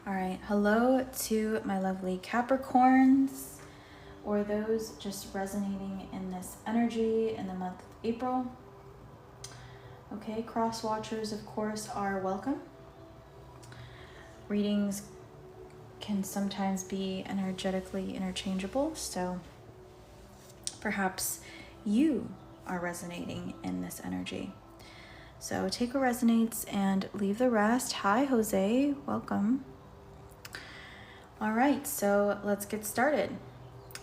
All right, hello to my lovely Capricorns, or those just resonating in this energy in the month of April. Okay, cross watchers, of course, are welcome. Readings can sometimes be energetically interchangeable, so perhaps you are resonating in this energy. So take what resonates and leave the rest. Hi, Jose, welcome. All right, so let's get started.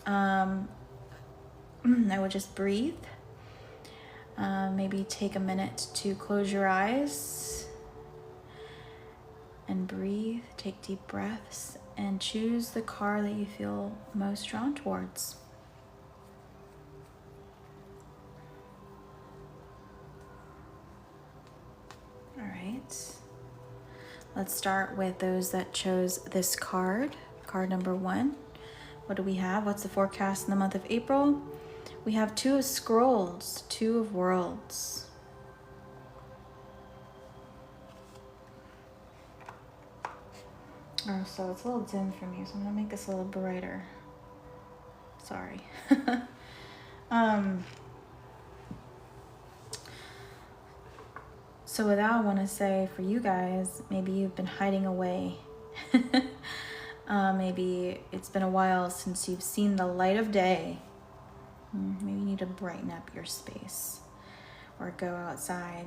I would just breathe. Maybe take a minute to close your eyes and breathe. Take deep breaths and choose the card that you feel most drawn towards. All right. Let's start with those that chose this card. Card number 1. What do we have? What's the forecast in the month of April? We have 2 of Scrolls, 2 of Worlds. Oh, so it's a little dim for me, so I'm gonna make this a little brighter. Sorry. So with that, I want to say for you guys, maybe you've been hiding away. Maybe it's been a while since you've seen the light of day. Maybe you need to brighten up your space or go outside,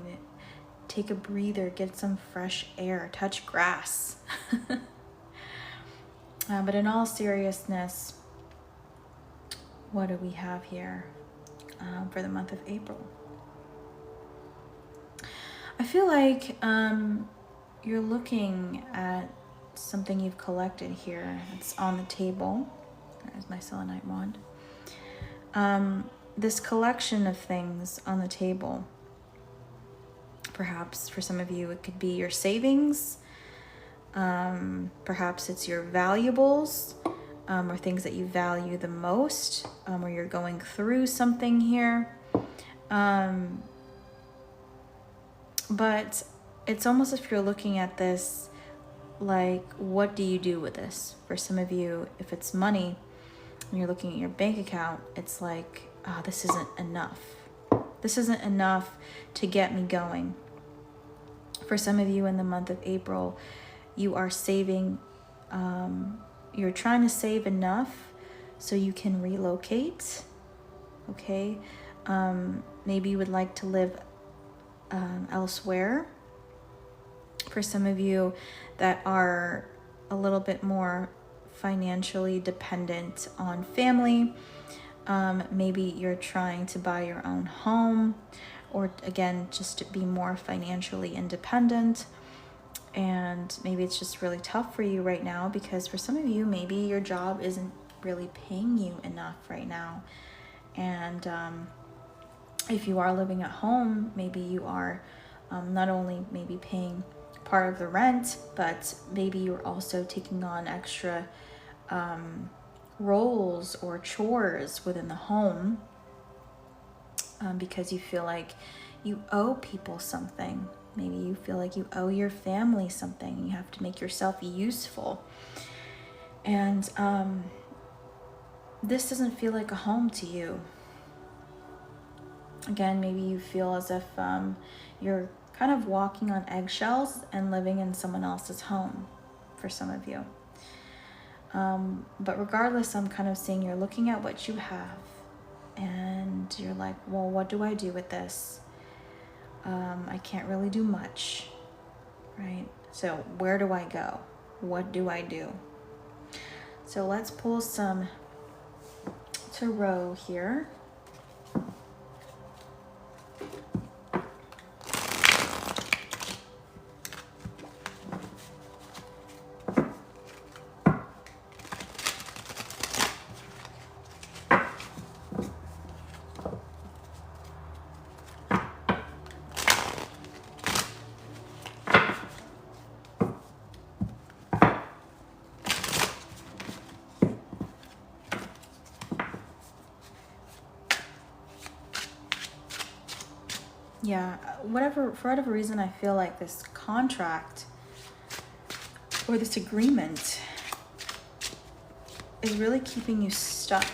take a breather, get some fresh air, touch grass. But in all seriousness, what do we have here for the month of April? I feel like you're looking at something you've collected here. It's on the table. There's my selenite wand. This collection of things on the table, perhaps for some of you, it could be your savings. Perhaps it's your valuables or things that you value the most, or you're going through something here. But it's almost if you're looking at this like, what do you do with this? For some of you, if it's money and you're looking at your bank account, it's like, oh, this isn't enough. This isn't enough to get me going. For some of you in the month of April, you are saving, you're trying to save enough so you can relocate, okay? Maybe you would like to live elsewhere. For some of you that are a little bit more financially dependent on family, maybe you're trying to buy your own home, or again, just to be more financially independent. And maybe it's just really tough for you right now because for some of you, maybe your job isn't really paying you enough right now. And if you are living at home, maybe you are not only maybe paying part of the rent, but maybe you're also taking on extra roles or chores within the home because you feel like you owe people something. Maybe you feel like you owe your family something. You have to make yourself useful. And this doesn't feel like a home to you. Again, maybe you feel as if you're kind of walking on eggshells and living in someone else's home for some of you. But regardless, I'm kind of seeing you're looking at what you have and you're like, well, what do I do with this? I can't really do much, right? So where do I go? What do I do? So let's pull some tarot here. Yeah, for whatever reason, I feel like this contract or this agreement is really keeping you stuck.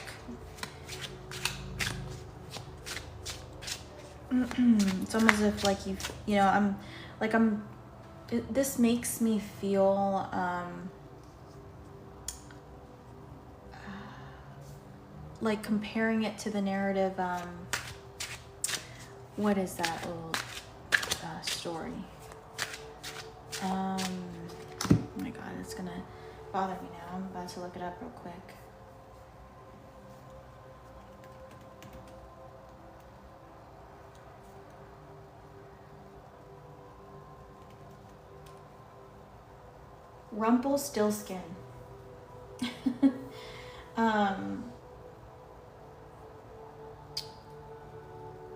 It's almost as if like this makes me feel like comparing it to the narrative. What is that little story? Oh my God, it's gonna bother me now. I'm about to look it up real quick. Rumpelstiltskin.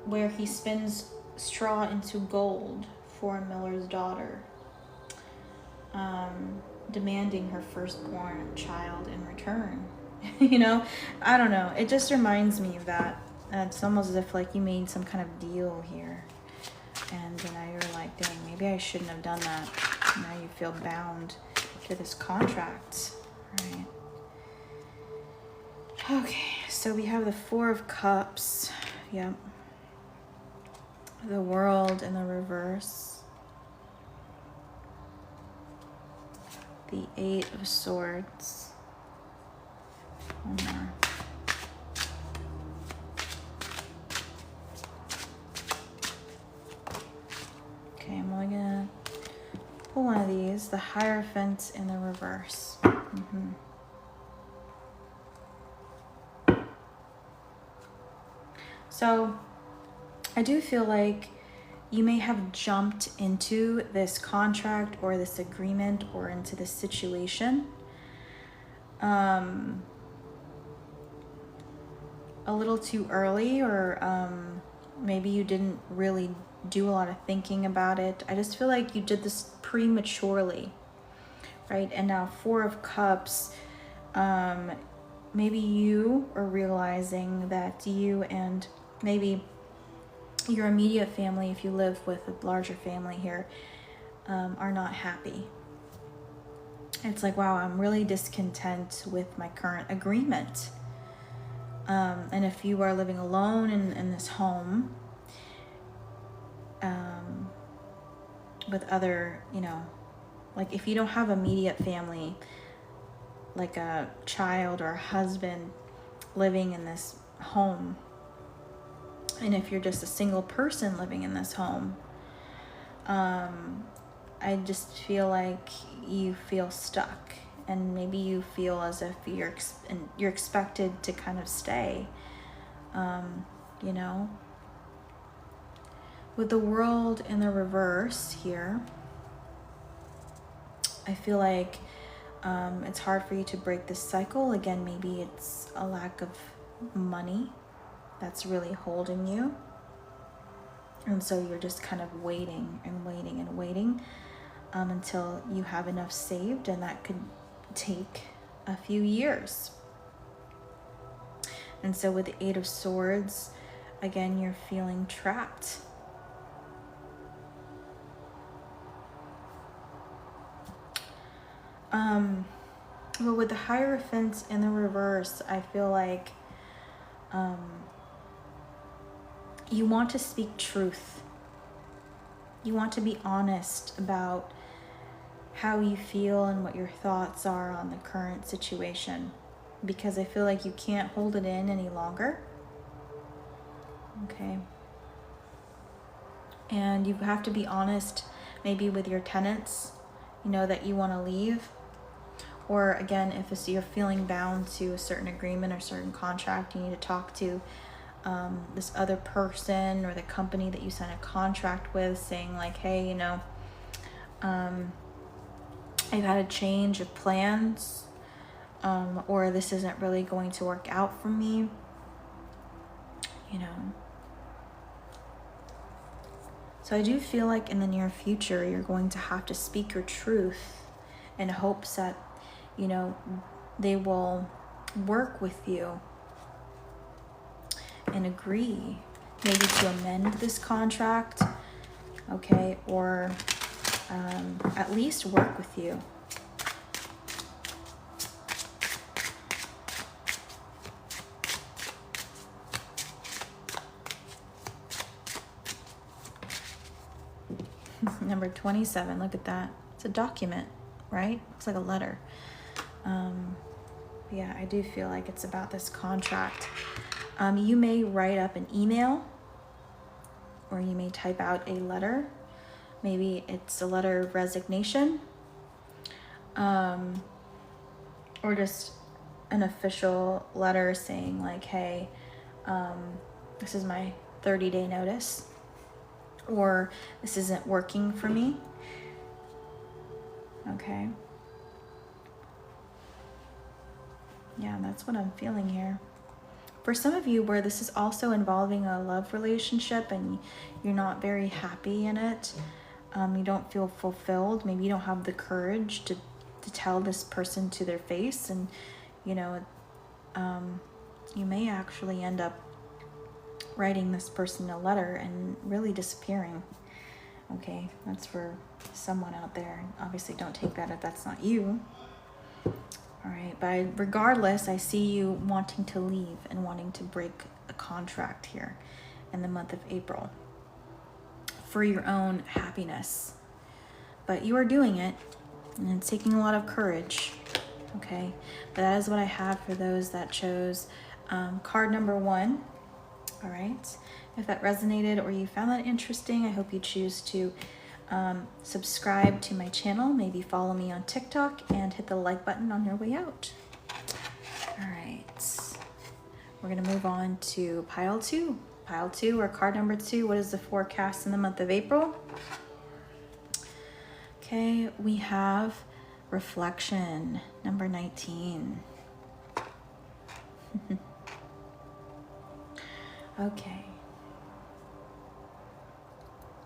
Where he spins straw into gold for a miller's daughter, demanding her firstborn child in return. You know, I don't know. It just reminds me of that. It's almost as if like you made some kind of deal here, and now you're like, dang, maybe I shouldn't have done that. Now you feel bound to this contract, right? Okay, so we have the Four of Cups. Yep. The World in the reverse. The Eight of Swords. One more. Okay, I'm only gonna pull one of these. The Hierophant in the reverse. So I do feel like you may have jumped into this contract or this agreement or into this situation a little too early, or maybe you didn't really do a lot of thinking about it. I just feel like you did this prematurely, right? And now Four of Cups, maybe you are realizing that you and maybe your immediate family, if you live with a larger family here, are not happy. It's like, wow, I'm really discontent with my current agreement. And if you are living alone in this home, with other, you know, like if you don't have immediate family, like a child or a husband living in this home, and if you're just a single person living in this home, I just feel like you feel stuck, and maybe you feel as if you're expected to kind of stay, you know. With the World in the reverse here, I feel like it's hard for you to break this cycle. Again, maybe it's a lack of money that's really holding you. And so you're just kind of waiting and waiting and waiting until you have enough saved, and that could take a few years. And so with the Eight of Swords, again, you're feeling trapped. But with the Hierophant in the reverse, I feel like you want to speak truth. You want to be honest about how you feel and what your thoughts are on the current situation, because I feel like you can't hold it in any longer. Okay. And you have to be honest maybe with your tenants, you know, that you want to leave. Or again, if you're feeling bound to a certain agreement or certain contract, you need to talk to this other person or the company that you signed a contract with, saying like, hey, you know, I've had a change of plans, or this isn't really going to work out for me, you know. So I do feel like in the near future, you're going to have to speak your truth in hopes that, you know, they will work with you and agree maybe to amend this contract, okay, or at least work with you, Number 27, look at that. It's a document, right? Looks like a letter. Yeah, I do feel like it's about this contract. You may write up an email, or you may type out a letter. Maybe it's a letter of resignation, or just an official letter saying like, hey, this is my 30-day notice, or this isn't working for me. Okay. Yeah, that's what I'm feeling here. For some of you, where this is also involving a love relationship and you're not very happy in it, you don't feel fulfilled, maybe you don't have the courage to tell this person to their face, and you know, you may actually end up writing this person a letter and really disappearing. Okay, that's for someone out there. Obviously don't take that if that's not you. All right, but regardless, I see you wanting to leave and wanting to break a contract here in the month of April for your own happiness. But you are doing it, and it's taking a lot of courage, okay? But that is what I have for those that chose card number 1, all right? If that resonated or you found that interesting, I hope you choose to subscribe to my channel, maybe follow me on TikTok, and hit the like button on your way out. All right, we're gonna move on to pile 2. Pile 2, or card number 2, what is the forecast in the month of April? Okay, we have reflection, number 19. Okay.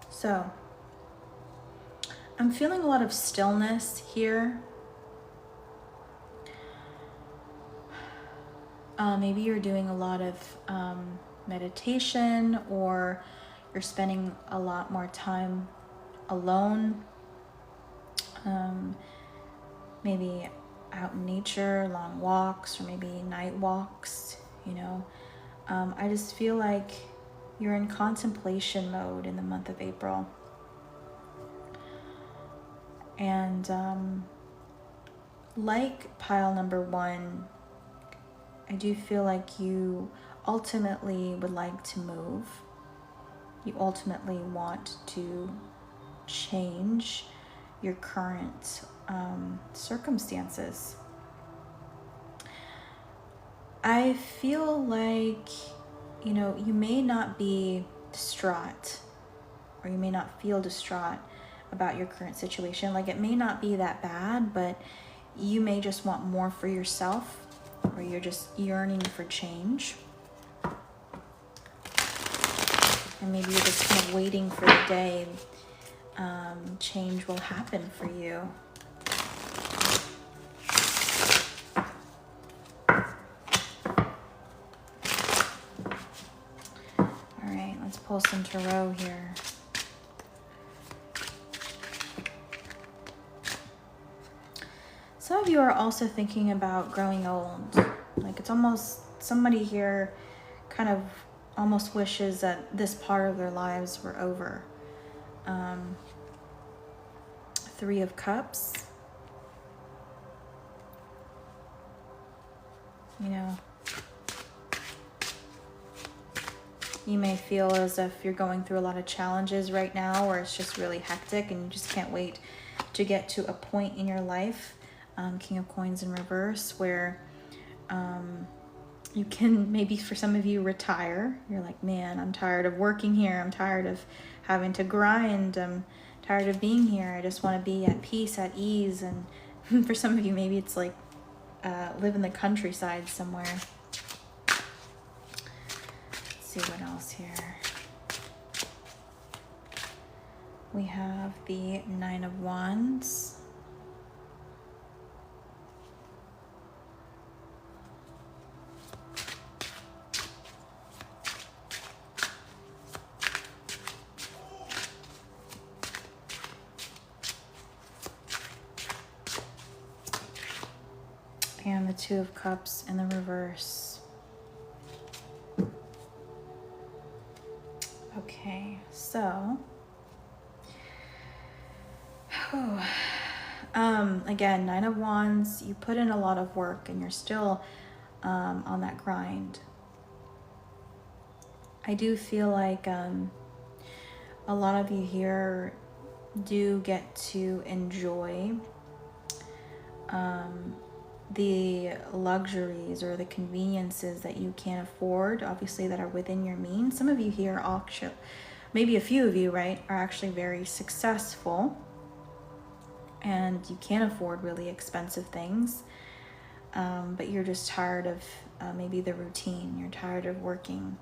So, I'm feeling a lot of stillness here. Maybe you're doing a lot of meditation, or you're spending a lot more time alone. Maybe out in nature, long walks, or maybe night walks, you know. I just feel like you're in contemplation mode in the month of April. And like pile number 1, I do feel like you ultimately would like to move. You ultimately want to change your current circumstances. I feel like, you know, you may not be distraught, or you may not feel distraught about your current situation. Like, it may not be that bad, but you may just want more for yourself, or you're just yearning for change. And maybe you're just kind of waiting for the day change will happen for you. All right, let's pull some tarot here. Some of you are also thinking about growing old. Like, it's almost, somebody here kind of almost wishes that this part of their lives were over. 3 of Cups. You know, you may feel as if you're going through a lot of challenges right now, or it's just really hectic and you just can't wait to get to a point in your life, King of Coins in reverse, where you can, maybe for some of you, retire. You're like, man, I'm tired of working here. I'm tired of having to grind. I'm tired of being here. I just want to be at peace, at ease. And for some of you, maybe it's like live in the countryside somewhere. Let's see what else here. We have the 9 of Wands. And the 2 of Cups in the reverse. Okay, so Again, Nine of Wands, you put in a lot of work and you're still on that grind. I do feel like a lot of you here do get to enjoy the luxuries or the conveniences that you can't afford, obviously, that are within your means. Some of you here, actually, maybe a few of you, right, are actually very successful and you can't afford really expensive things, but you're just tired of maybe the routine. You're tired of working.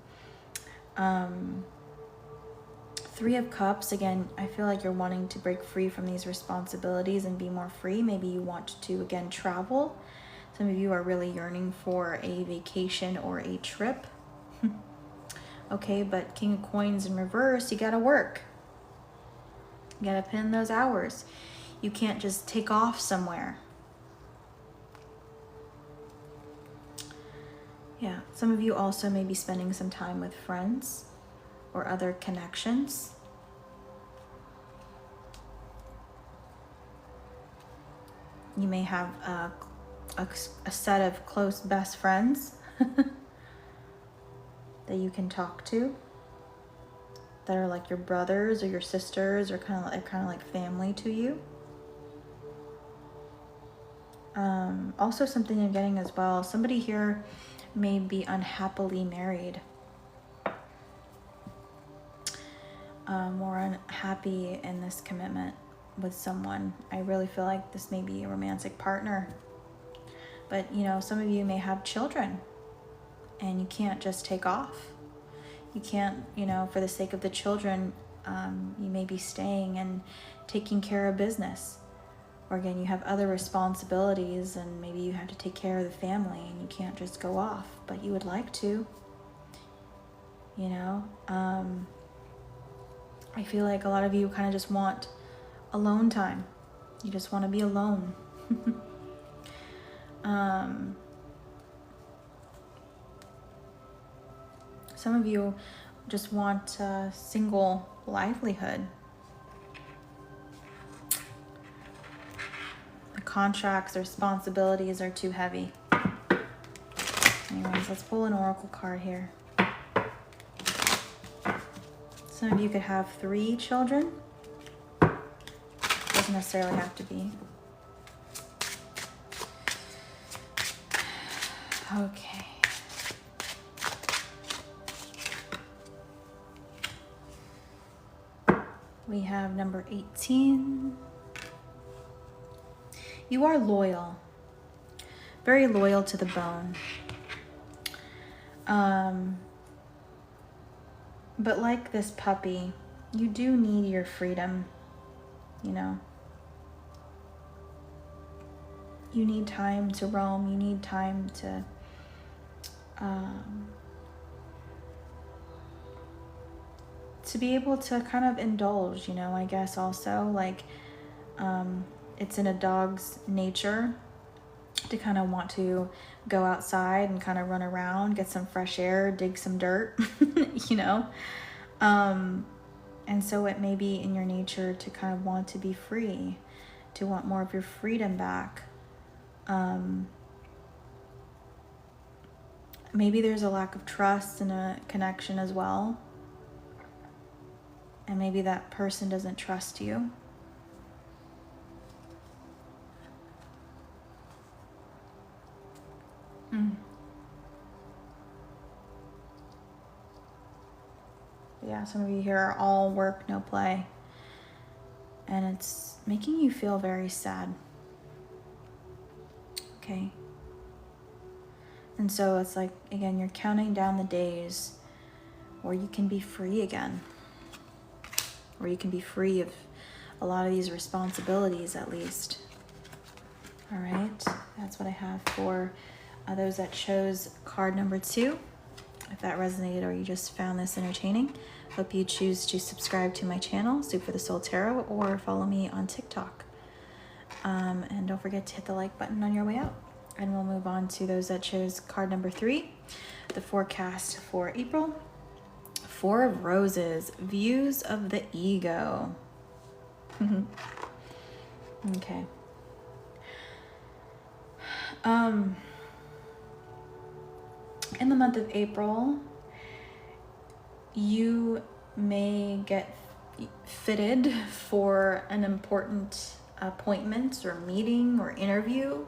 Three of Cups, again, I feel like you're wanting to break free from these responsibilities and be more free. Maybe you want to, again, travel. Some of you are really yearning for a vacation or a trip. Okay, but King of Coins in reverse, you gotta work. You gotta put in those hours. You can't just take off somewhere. Yeah, some of you also may be spending some time with friends or other connections. You may have a set of close best friends that you can talk to, that are like your brothers or your sisters, or kind of like family to you. Also, something I'm getting as well, somebody here may be unhappily married. More unhappy in this commitment with someone. I really feel like this may be a romantic partner. But, you know, some of you may have children and you can't just take off. You can't, you know, for the sake of the children, you may be staying and taking care of business. Or again, you have other responsibilities and maybe you have to take care of the family and you can't just go off, but you would like to, you know. I feel like a lot of you kind of just want alone time. You just want to be alone. Some of you just want a single livelihood. The contracts, the responsibilities are too heavy. Anyways, let's pull an oracle card here. Some of you could have 3 children. Doesn't necessarily have to be. Okay. We have number 18. You are loyal. Very loyal to the bone. But like this puppy, you do need your freedom, you know. You need time to roam. You need time to be able to kind of indulge, you know, I guess also. Like, it's in a dog's nature to kind of want to go outside and kind of run around, get some fresh air, dig some dirt, you know. And so it may be in your nature to kind of want to be free, to want more of your freedom back. Maybe there's a lack of trust and a connection as well. And maybe that person doesn't trust you. Yeah, some of you here are all work, no play. And it's making you feel very sad. Okay. And so it's like, again, you're counting down the days where you can be free again. Where you can be free of a lot of these responsibilities, at least. All right. That's what I have for those that chose card number 2. If that resonated or you just found this entertaining, hope you choose to subscribe to my channel, Soup for the Soul Tarot, or follow me on TikTok. And don't forget to hit the like button on your way out. And we'll move on to those that chose card number 3, the forecast for April. 4 of Roses, views of the ego. Okay. In the month of April, you may get fitted for an important appointment or meeting or interview.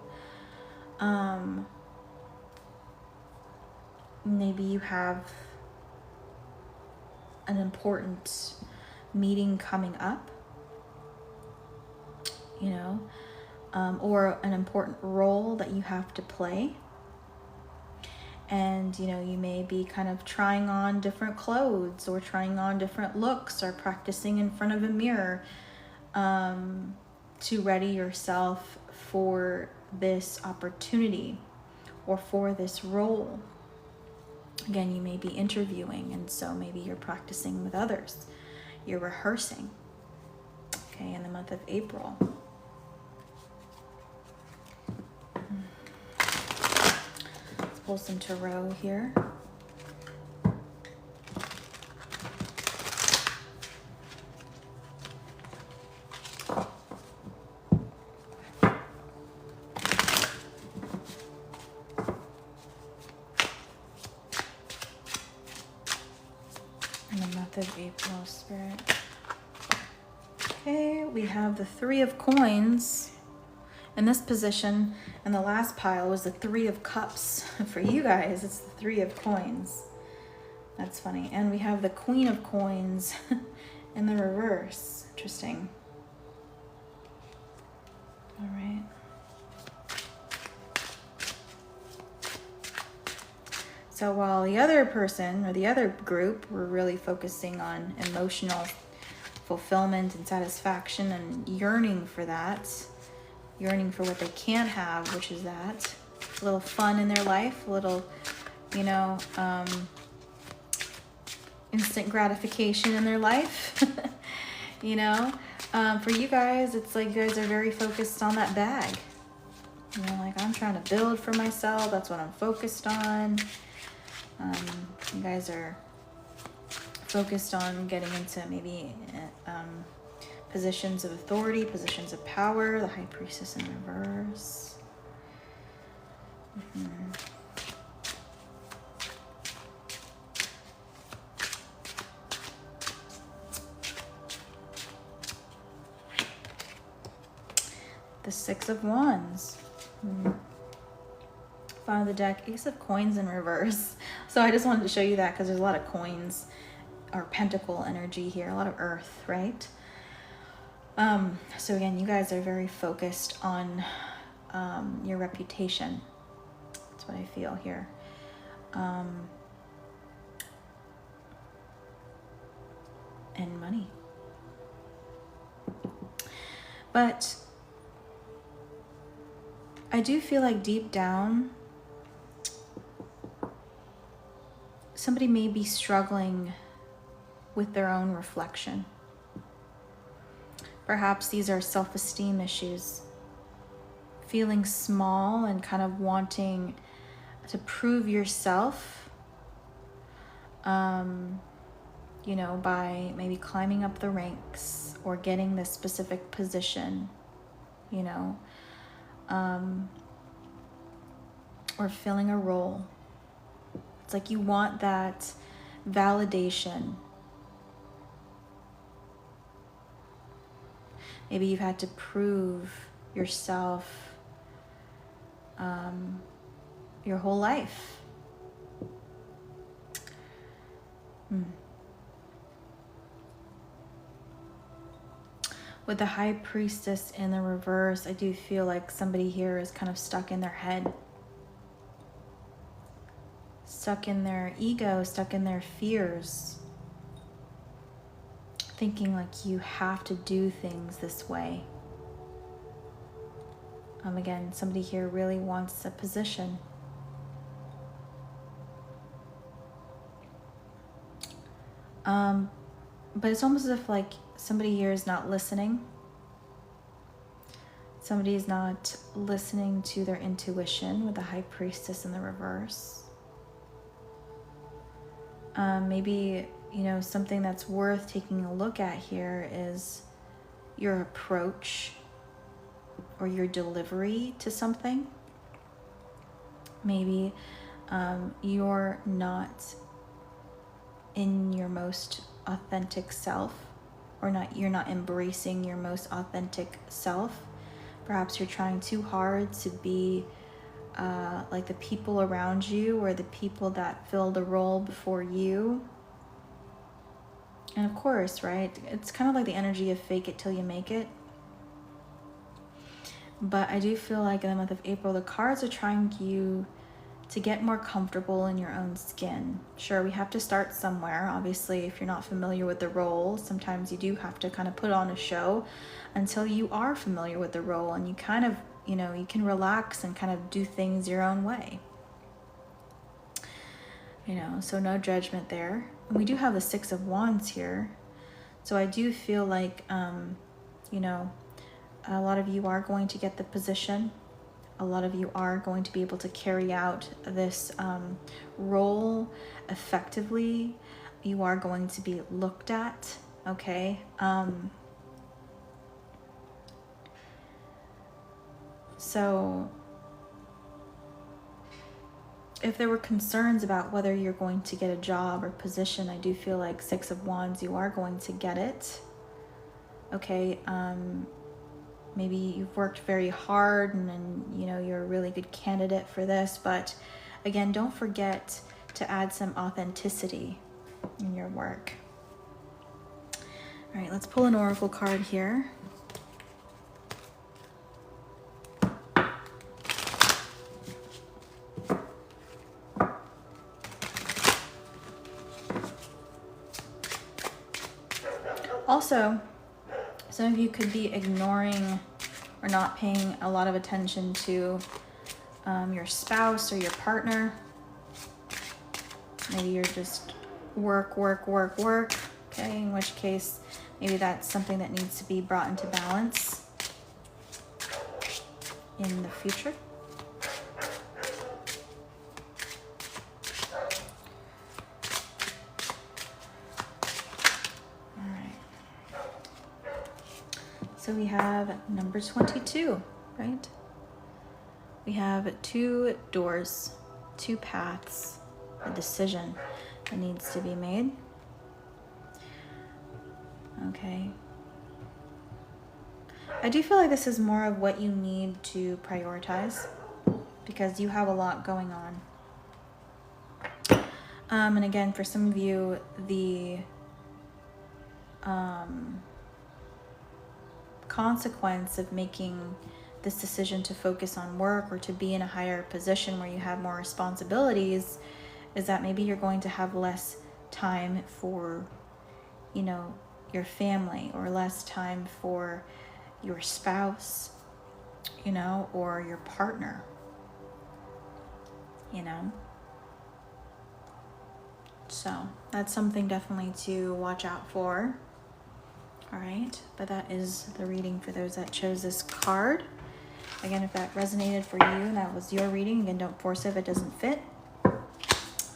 Maybe you have an important meeting coming up, you know, or an important role that you have to play. And, you know, you may be kind of trying on different clothes or trying on different looks or practicing in front of a mirror to ready yourself for this opportunity or for this role. Again, you may be interviewing, and so maybe you're practicing with others. You're rehearsing, okay, in the month of April. Let's pull some tarot here. In the month of April, Spirit. Okay, we have the Three of Coins in this position, and the last pile was the Three of Cups. For you guys, it's the Three of Coins. That's funny. And we have the Queen of Coins in the reverse. Interesting. All right. So while the other person or the other group were really focusing on emotional fulfillment and satisfaction and yearning for that, yearning for what they can't have, which is that, a little fun in their life, a little, you know, instant gratification in their life, you know. For you guys, it's like you guys are very focused on that bag. You know, like, I'm trying to build for myself. That's what I'm focused on. You guys are focused on getting into maybe positions of authority, positions of power, the High Priestess in reverse. The Six of Wands. Bottom of the deck, Ace of Coins in reverse. So I just wanted to show you that because there's a lot of coins or pentacle energy here, a lot of earth, right? So again, you guys are very focused on your reputation. That's what I feel here. And money. But I do feel like deep down, somebody may be struggling with their own reflection. Perhaps these are self-esteem issues. Feeling small and kind of wanting to prove yourself, you know, by maybe climbing up the ranks or getting this specific position, you know, or filling a role. It's like you want that validation. Maybe you've had to prove yourself your whole life. With the High Priestess in the reverse, I do feel like somebody here is kind of stuck in their head. Stuck in their ego, stuck in their fears. Thinking like you have to do things this way. Again, somebody here really wants a position. But it's almost as if like somebody here is not listening. Somebody is not listening to their intuition with the High Priestess in the reverse. Maybe, you know, something that's worth taking a look at here is your approach or your delivery to something. Maybe you're not in your most authentic self, or you're not embracing your most authentic self. Perhaps you're trying too hard to be like the people around you, or the people that filled the role before you. And of course, right, it's kind of like the energy of fake it till you make it. But I do feel like in the month of April, the cards are trying you to get more comfortable in your own skin. Sure, we have to start somewhere. Obviously, if you're not familiar with the role, sometimes you do have to kind of put on a show until you are familiar with the role, and you kind of, you know, you can relax and kind of do things your own way. You know, so no judgment there. And we do have the Six of Wands here. So I do feel like, you know, a lot of you are going to get the position. A lot of you are going to be able to carry out this role effectively. You are going to be looked at, okay? So if there were concerns about whether you're going to get a job or position, I do feel like Six of Wands, you are going to get it, okay? Maybe you've worked very hard and you know, you're a really good candidate for this, but again, don't forget to add some authenticity in your work. All right, let's pull an oracle card here. Also, some of you could be ignoring or not paying a lot of attention to your spouse or your partner. Maybe you're just work, okay? In which case, maybe that's something that needs to be brought into balance in the future. So we have number 22, right? We have two doors, two paths, a decision that needs to be made. Okay. I do feel like this is more of what you need to prioritize because you have a lot going on. And again, for some of you, the consequence of making this decision to focus on work or to be in a higher position where you have more responsibilities is that maybe you're going to have less time for, you know, your family, or less time for your spouse, you know, or your partner, you know. So that's something definitely to watch out for. All right, but that is the reading for those that chose this card. Again, if that resonated for you and that was your reading, again, don't force it if it doesn't fit.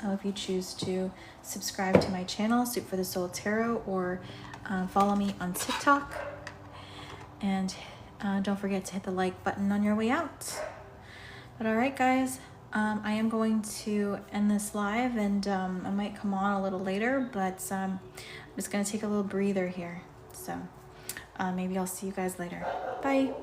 If you choose to subscribe to my channel, Soup for the Soul Tarot, or follow me on TikTok. And don't forget to hit the like button on your way out. But all right, guys, I am going to end this live, and I might come on a little later, but I'm just going to take a little breather here. So maybe I'll see you guys later. Bye.